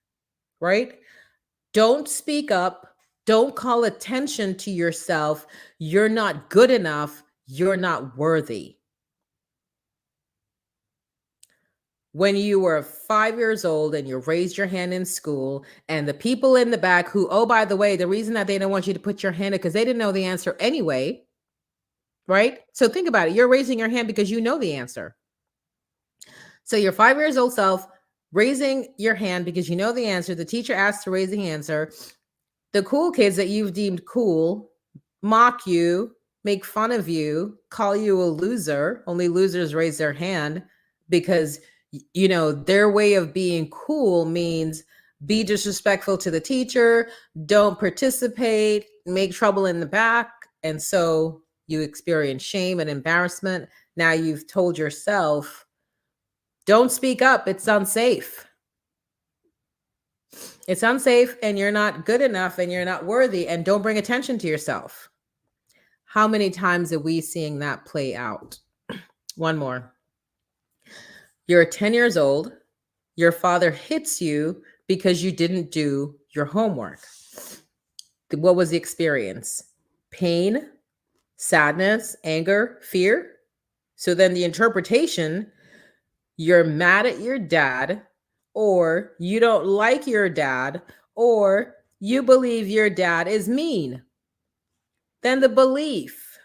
right? Don't speak up. Don't call attention to yourself. You're not good enough. You're not worthy. When you were 5 years old and you raised your hand in school, and the people in the back who, oh, by the way, the reason that they don't want you to put your hand in because they didn't know the answer anyway, right? So think about it. You're raising your hand because you know the answer. So your 5 years old self raising your hand because you know the answer. The teacher asked to raise the answer. The cool kids that you've deemed cool mock you, make fun of you, call you a loser. Only losers raise their hand because, their way of being cool means be disrespectful to the teacher, don't participate, make trouble in the back. And so you experience shame and embarrassment. Now you've told yourself, don't speak up. It's unsafe. It's unsafe and you're not good enough and you're not worthy, and don't bring attention to yourself. How many times are we seeing that play out? One more. You're 10 years old. Your father hits you because you didn't do your homework. What was the experience? Pain, sadness, anger, fear. So then the interpretation, you're mad at your dad, or you don't like your dad, or you believe your dad is mean. Then the belief,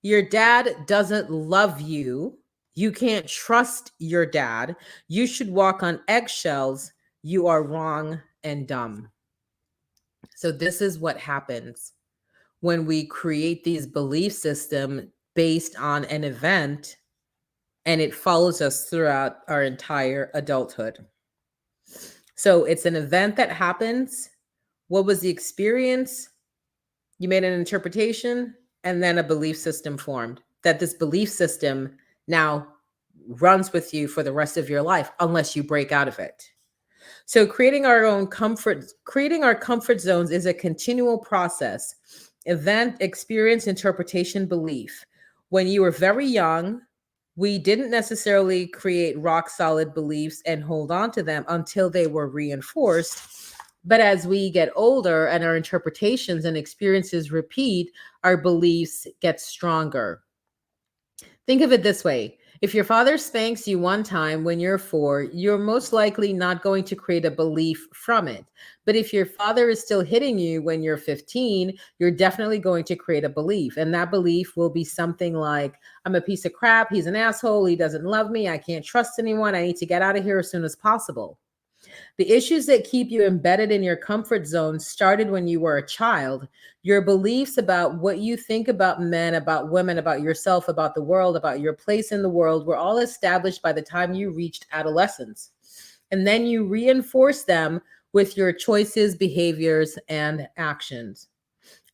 your dad doesn't love you. You can't trust your dad. You should walk on eggshells. You are wrong and dumb. So this is what happens when we create these belief systems based on an event, and it follows us throughout our entire adulthood. So it's an event that happens. What was the experience? You made an interpretation, and then a belief system formed. That this belief system now runs with you for the rest of your life unless you break out of it. So creating our comfort zones is a continual process. Event, experience, interpretation, belief. When you were very young, we didn't necessarily create rock solid beliefs and hold on to them until they were reinforced. But as we get older and our interpretations and experiences repeat, our beliefs get stronger. Think of it this way. If your father spanks you one time when you're 4, you're most likely not going to create a belief from it. But if your father is still hitting you when you're 15, you're definitely going to create a belief. And that belief will be something like, I'm a piece of crap. He's an asshole. He doesn't love me. I can't trust anyone. I need to get out of here as soon as possible. The issues that keep you embedded in your comfort zone started when you were a child. Your beliefs about what you think about men, about women, about yourself, about the world, about your place in the world were all established by the time you reached adolescence. And then you reinforce them with your choices, behaviors, and actions.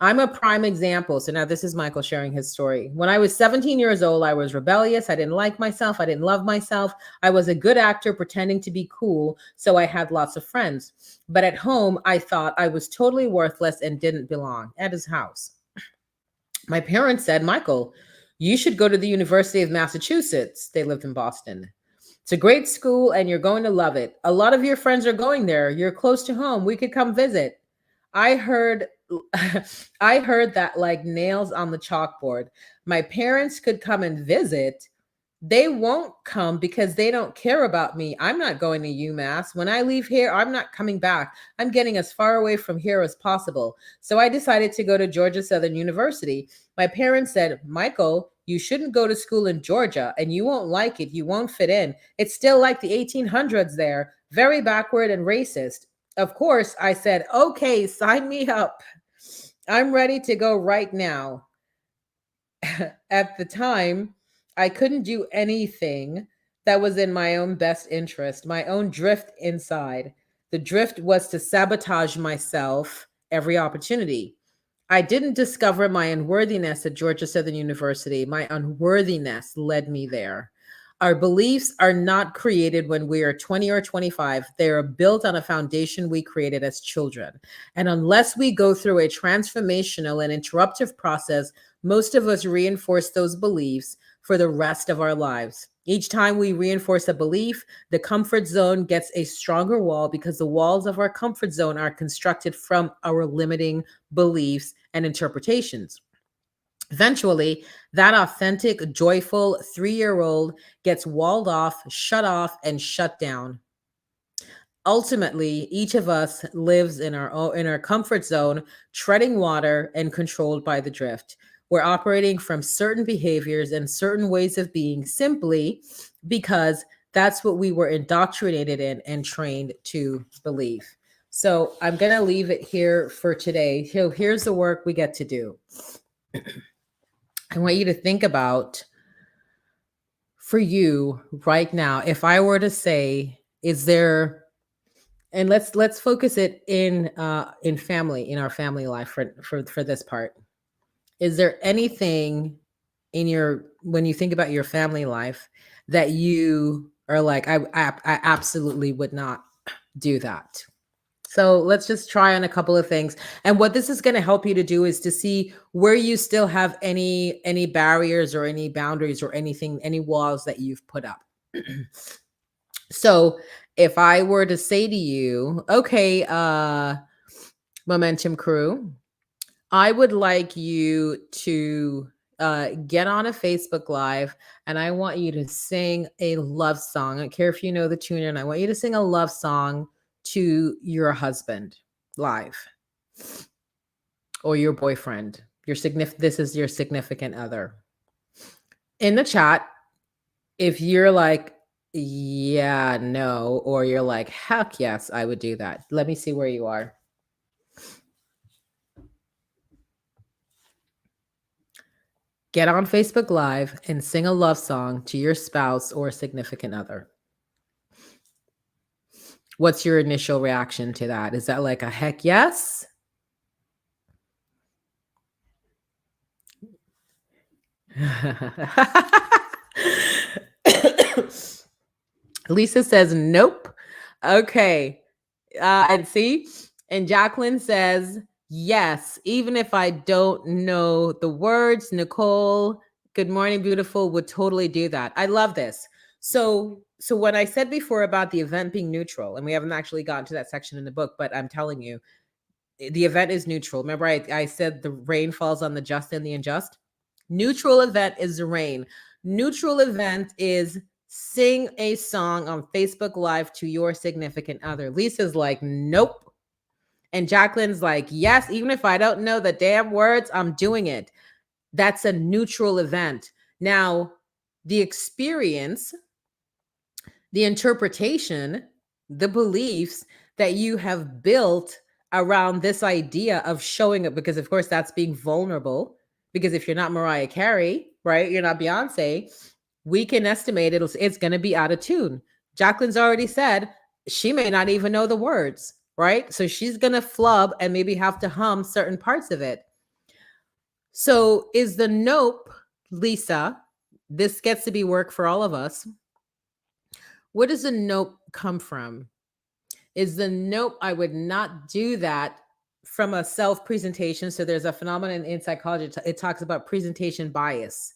I'm a prime example. So now this is Michael sharing his story. When I was 17 years old, I was rebellious. I didn't like myself. I didn't love myself. I was a good actor pretending to be cool. So I had lots of friends. But at home, I thought I was totally worthless and didn't belong at his house. My parents said, Michael, you should go to the University of Massachusetts. They lived in Boston. It's a great school and you're going to love it. A lot of your friends are going there. You're close to home. We could come visit. I heard I heard that like nails on the chalkboard. My parents could come and visit. They won't come because they don't care about me. I'm not going to UMass. When I leave here, I'm not coming back. I'm getting as far away from here as possible. So I decided to go to Georgia Southern University. My parents said, Michael, you shouldn't go to school in Georgia and you won't like it. You won't fit in. It's still like the 1800s there, very backward and racist. Of course, I said, okay, sign me up. I'm ready to go right now. At the time, I couldn't do anything that was in my own best interest, my own drift inside. The drift was to sabotage myself every opportunity. I didn't discover my unworthiness at Georgia Southern University. My unworthiness led me there. Our beliefs are not created when we are 20 or 25. They are built on a foundation we created as children. And unless we go through a transformational and interruptive process, most of us reinforce those beliefs for the rest of our lives. Each time we reinforce a belief, the comfort zone gets a stronger wall because the walls of our comfort zone are constructed from our limiting beliefs and interpretations. Eventually, that authentic, joyful 3-year-old gets walled off, and shut down. Ultimately, each of us lives in our comfort zone, treading water and controlled by the drift. We're operating from certain behaviors and certain ways of being simply because that's what we were indoctrinated in and trained to believe. So I'm going to leave it here for today. So here's the work we get to do. I want you to think about, for you right now, if I were to say, is there, and let's focus it in family, in our family life for this part. Is there anything when you think about your family life that you are like, I absolutely would not do that? So let's just try on a couple of things. And what this is going to help you to do is to see where you still have any barriers or any boundaries or anything, any walls that you've put up. So if I were to say to you, okay, Momentum Crew, I would like you to get on a Facebook Live and I want you to sing a love song. I don't care if you know the tune, and I want you to sing a love song to your husband live or your boyfriend. This is your significant other. In the chat, if you're like, yeah, no, or you're like, heck yes, I would do that. Let me see where you are. Get on Facebook Live and sing a love song to your spouse or significant other. What's your initial reaction to that? Is that like a heck yes? Lisa says nope. Okay. And see? And Jacqueline says yes, even if I don't know the words. Nicole, good morning, beautiful, would totally do that. I love this. So when I said before about the event being neutral, and we haven't actually gotten to that section in the book, but I'm telling you, the event is neutral. Remember, I said the rain falls on the just and the unjust? Neutral event is the rain. Neutral event is sing a song on Facebook Live to your significant other. Lisa's like, nope. And Jacqueline's like, yes, even if I don't know the damn words, I'm doing it. That's a neutral event. Now, the experience, the interpretation, the beliefs that you have built around this idea of showing up, because of course that's being vulnerable, because if you're not Mariah Carey, right, you're not Beyonce, we can estimate it's going to be out of tune. Jacqueline's already said she may not even know the words, right? So she's going to flub and maybe have to hum certain parts of it. So is the nope, Lisa, this gets to be work for all of us. Where does the nope come from? Is the nope, I would not do that from a self presentation. So there's a phenomenon in psychology, it talks about presentation bias,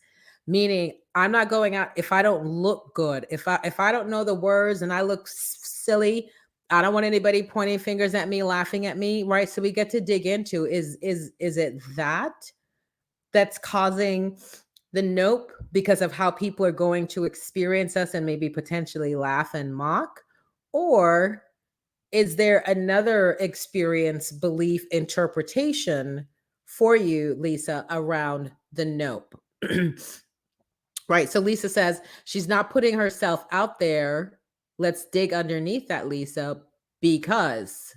meaning I'm not going out if I don't look good. If I don't know the words and I look silly, I don't want anybody pointing fingers at me, laughing at me, right? So we get to dig into is it that's causing the nope because of how people are going to experience us and maybe potentially laugh and mock? Or is there another experience, belief, interpretation for you, Lisa, around the nope? Right. So Lisa says she's not putting herself out there. Let's dig underneath that, Lisa, because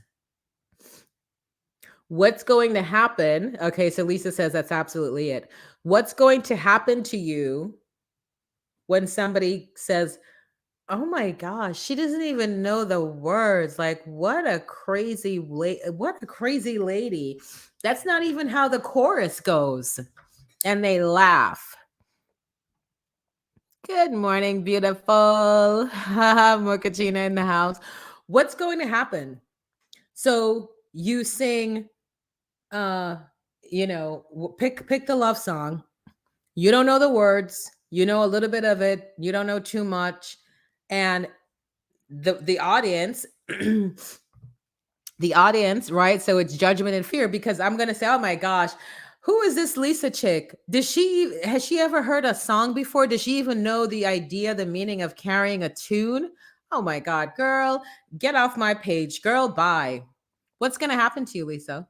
what's going to happen? Okay. So Lisa says that's absolutely it. What's going to happen to you when somebody says, oh my gosh, she doesn't even know the words. Like, what a crazy lady. That's not even how the chorus goes. And they laugh. Good morning, beautiful. Mokachina in the house. What's going to happen? So you sing pick the love song. You don't know the words, you know a little bit of it, you don't know too much. And the audience the audience, right? So it's judgment and fear because I'm going to say, oh my gosh, who is this Lisa chick? Has she ever heard a song before? Does she even know the idea, the meaning of carrying a tune? Oh my God, girl, get off my page. Girl, bye. What's going to happen to you, Lisa?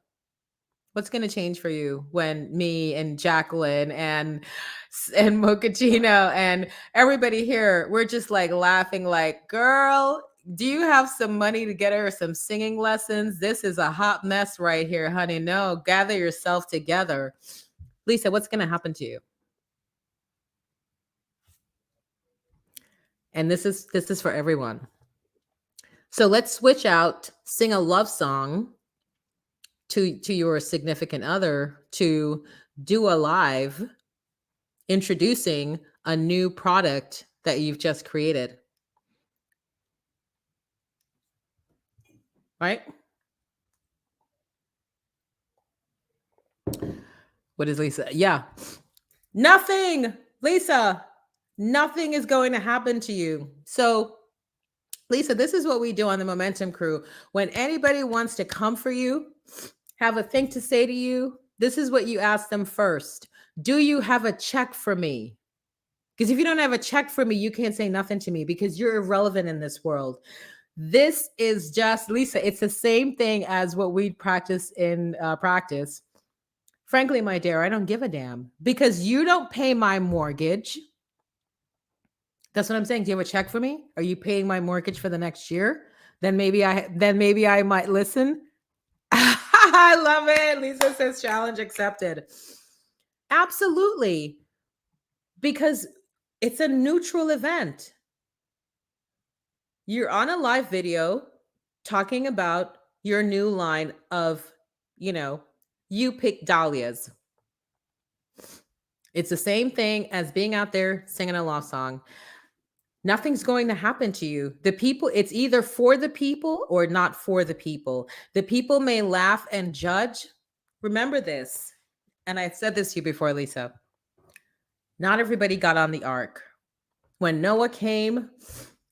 What's going to change for you when me and Jacqueline and Mochaccino and everybody here, we're just like laughing like, girl, do you have some money to get her some singing lessons? This is a hot mess right here, honey. No, gather yourself together. Lisa, what's going to happen to you? And this is for everyone. So let's switch out, sing a love song to your significant other, to do a live introducing a new product that you've just created. Right? What is Lisa? Yeah. Nothing, Lisa. Nothing is going to happen to you. So, Lisa, this is what we do on the Momentum Crew. When anybody wants to come for you, have a thing to say to you, this is what you ask them first. Do you have a check for me? Because if you don't have a check for me, you can't say nothing to me because you're irrelevant in this world. This is just, Lisa, it's the same thing as what we practice in practice. Frankly, my dear, I don't give a damn because you don't pay my mortgage. That's what I'm saying. Do you have a check for me? Are you paying my mortgage for the next year? Then maybe I might listen. I love it. Lisa says challenge accepted. Absolutely. Because it's a neutral event. You're on a live video talking about your new line of, you pick dahlias. It's the same thing as being out there singing a love song. Nothing's going to happen to you. The people, it's either for the people or not for the people. The people may laugh and judge. Remember this, and I've said this to you before, Lisa. Not everybody got on the ark. When Noah came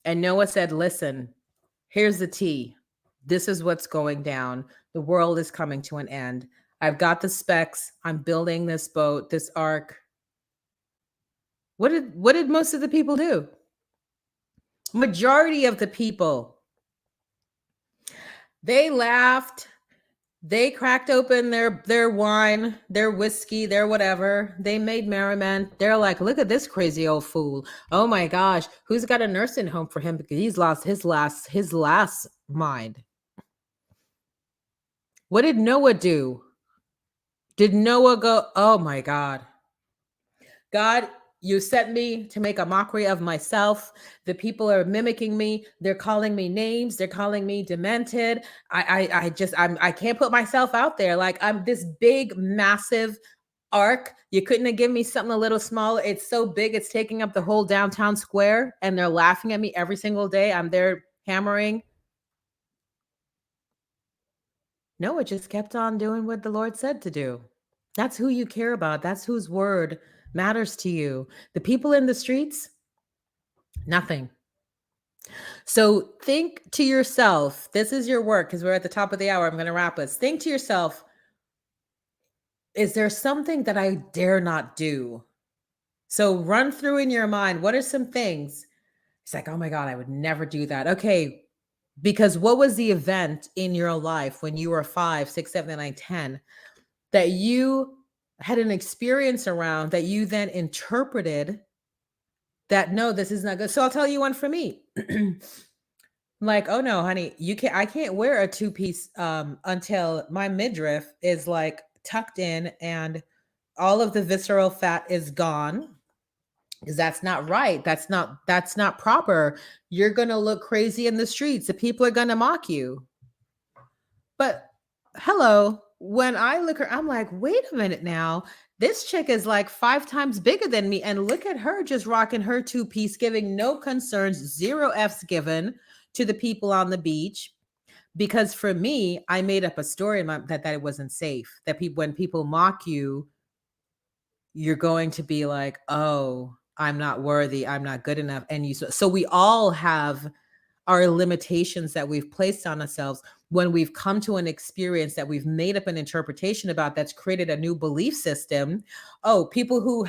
and Noah said, listen, here's the tea. This is what's going down. The world is coming to an end. I've got the specs. I'm building this boat, this ark. What did most of the people do? Majority of the people, they laughed, they cracked open their wine, their whiskey, their whatever. They made merriment. They're like, look at this crazy old fool. Oh my gosh, who's got a nursing home for him because he's lost his last mind. What did Noah do? Did Noah go, oh my God, you sent me to make a mockery of myself. The people are mimicking me. They're calling me names. They're calling me demented. I can't put myself out there. Like I'm this big, massive Arc, you couldn't have given me something a little smaller. It's so big, it's taking up the whole downtown square, and they're laughing at me every single day. I'm there hammering. No, it just kept on doing what the Lord said to do. That's who you care about. That's whose word matters to you. The people in the streets, nothing. So think to yourself, this is your work because we're at the top of the hour. I'm going to wrap us. Think to yourself, is there something that I dare not do? So run through in your mind, what are some things? It's like, oh my God, I would never do that. Okay. Because what was the event in your life when you were 5, 6, 7, 8, 10 that you had an experience around that you then interpreted that no, this is not good. So I'll tell you one for me. Like, oh no, honey, I can't wear a two-piece until my midriff is like tucked in and all of the visceral fat is gone. Because that's not right. That's not proper. You're gonna look crazy in the streets. The people are gonna mock you. But hello, when I look her, I'm like, wait a minute now. This chick is like 5 times bigger than me. And look at her just rocking her two-piece, giving no concerns, zero F's given to the people on the beach. Because for me, I made up a story in that it wasn't safe. That people, when people mock you, you're going to be like, oh, I'm not worthy, I'm not good enough. And so we all have our limitations that we've placed on ourselves when we've come to an experience that we've made up an interpretation about that's created a new belief system. Oh, people who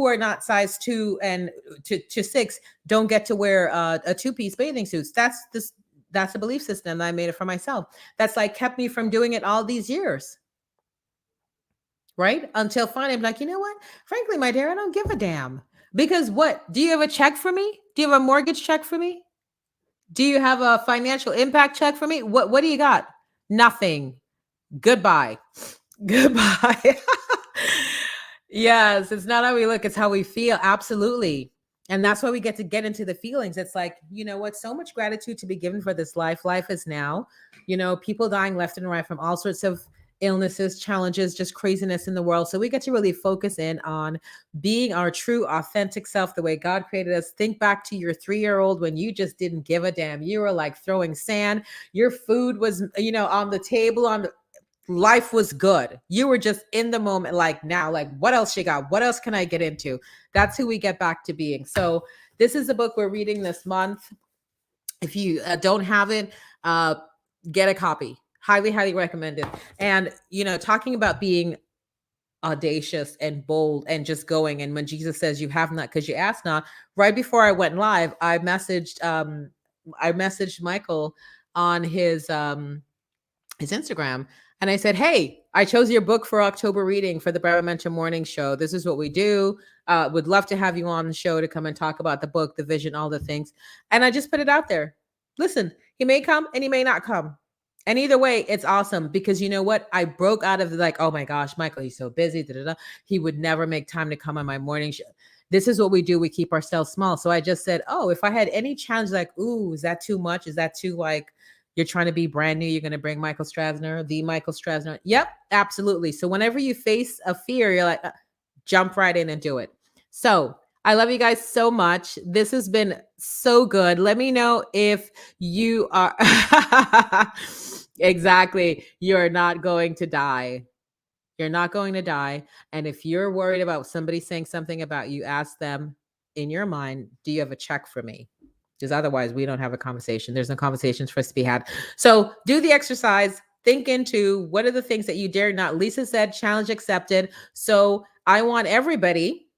are not size 2 and to 6 don't get to wear a two-piece bathing suits. That's a belief system that I made it for myself. That's like kept me from doing it all these years. Right? Until finally I'm like, you know what? Frankly, my dear, I don't give a damn. Because what? Do you have a check for me? Do you have a mortgage check for me? Do you have a financial impact check for me? What do you got? Nothing. Goodbye. Goodbye. Yes, it's not how we look, it's how we feel. Absolutely. And that's why we get into the feelings. It's like, you know what? So much gratitude to be given for this life. Life is now, people dying left and right from all sorts of illnesses, challenges, just craziness in the world. So we get to really focus in on being our true, authentic self, the way God created us. Think back to your 3-year-old when you just didn't give a damn. You were like throwing sand. Your food was, on the table, life was good. You were just in the moment, like now, like what else you got? What else can I get into? That's who we get back to being. So this is the book we're reading this month. If you don't have it, get a copy. Highly, highly recommended. And, talking about being audacious and bold and just going. And when Jesus says you have not because you ask not, right before I went live, I messaged Michael on his Instagram. And I said, hey, I chose your book for October reading for the Bravo Mentor Morning Show. This is what we do. Would love to have you on the show to come and talk about the book, the vision, all the things. And I just put it out there. Listen, he may come and he may not come. And either way, it's awesome because you know what? I broke out of like, oh my gosh, Michael, he's so busy. Da, da, da. He would never make time to come on my morning show. This is what we do. We keep ourselves small. So I just said, oh, if I had any challenge, like, ooh, is that too much? Is that too like, you're trying to be brand new? You're going to bring Michael Strasner, the Michael Strasner. Yep, absolutely. So whenever you face a fear, you're like, jump right in and do it. So I love you guys so much. This has been so good. Let me know if you are exactly. You're not going to die. You're not going to die. And if you're worried about somebody saying something about you, ask them in your mind, do you have a check for me? Because otherwise we don't have a conversation. There's no conversations for us to be had. So do the exercise. Think into what are the things that you dare not. Lisa said, challenge accepted. So I want everybody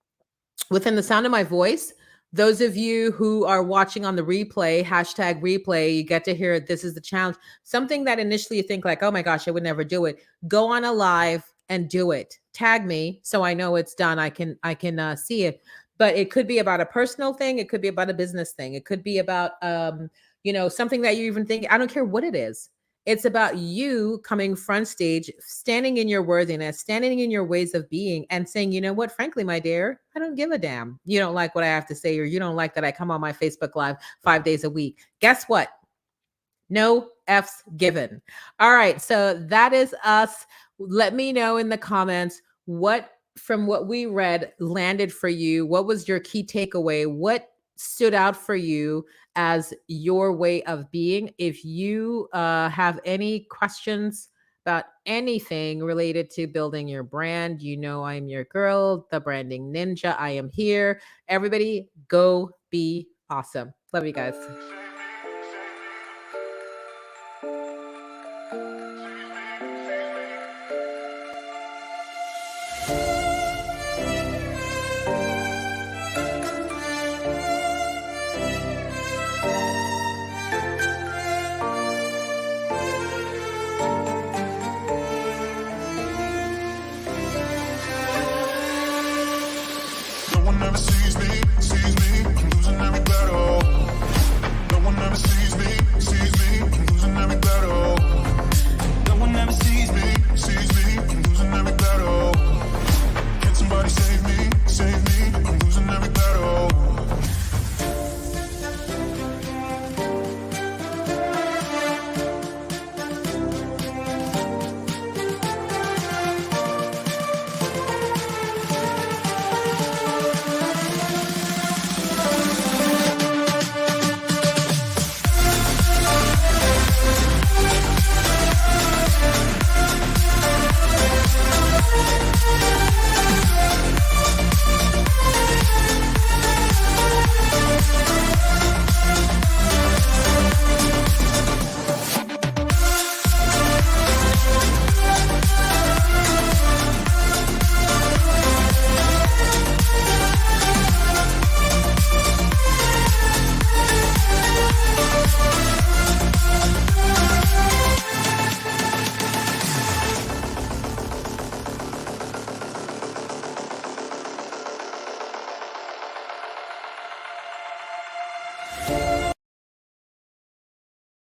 within the sound of my voice, those of you who are watching on the replay, #replay, you get to hear this is the challenge. Something that initially you think like, oh my gosh, I would never do it. Go on a live and do it. Tag me so I know it's done. I can see it. But it could be about a personal thing. It could be about a business thing. It could be about, something that you even think, I don't care what it is. It's about you coming front stage, standing in your worthiness, standing in your ways of being and saying, you know what, frankly, my dear, I don't give a damn. You don't like what I have to say, or you don't like that I come on my Facebook Live 5 days a week. Guess what? No F's given. All right. So that is us. Let me know in the comments, what from what we read landed for you? What was your key takeaway? What stood out for you as your way of being? If you have any questions about anything related to building your brand, you know I'm your girl, the branding ninja. I am here. Everybody, go be awesome. Love you guys.